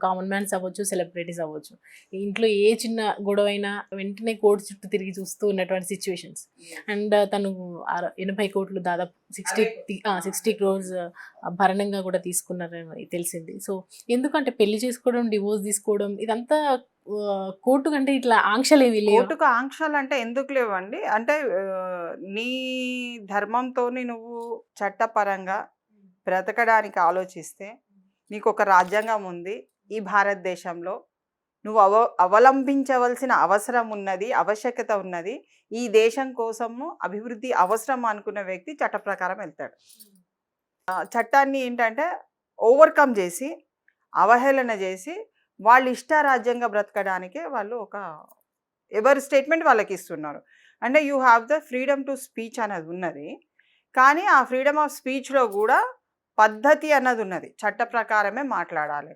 Common man's అవ్వచ్చు, celebrities అవ్వచ్చు. ఇంట్లో ఏ చిన్న గొడవ అయినా వెంటనే కోర్టు చుట్టూ తిరిగి చూస్తూ ఉన్నటువంటి సిచ్యువేషన్స్. అండ్ తను 80 కోట్లు దాదాపు 60 క్రోర్స్ భరణంగా కూడా తీసుకున్నారని తెలిసింది. సో ఎందుకంటే పెళ్లి చేసుకోవడం, డివోర్స్ తీసుకోవడం ఇదంతా కోర్టు కంటే ఇట్లా ఆంక్షలు ఏవి లేవు. కోర్టుకు ఆంక్షలు అంటే ఎందుకు లేవండి? అంటే నీ ధర్మంతోని నువ్వు చట్టపరంగా బ్రతకడానికి ఆలోచిస్తే నీకు ఒక రాజ్యాంగం ఉంది ఈ భారతదేశంలో. నువ్వు అవలంబించవలసిన అవసరం ఉన్నది, ఆవశ్యకత ఉన్నది. ఈ దేశం కోసము అభివృద్ధి అవసరం అనుకున్న వ్యక్తి చట్ట ప్రకారం వెళ్తాడు. చట్టాన్ని ఏంటంటే ఓవర్కమ్ చేసి, అవహేళన చేసి వాళ్ళు ఇష్టారాజ్యంగా బ్రతకడానికే వాళ్ళు ఎవరి స్టేట్మెంట్ వాళ్ళకి ఇస్తున్నారు. అంటే you have the freedom to speech అనేది ఉన్నది. కానీ ఆ ఫ్రీడమ్ ఆఫ్ స్పీచ్లో కూడా పద్ధతి అన్నది ఉన్నది. చట్ట ప్రకారమే మాట్లాడాలి.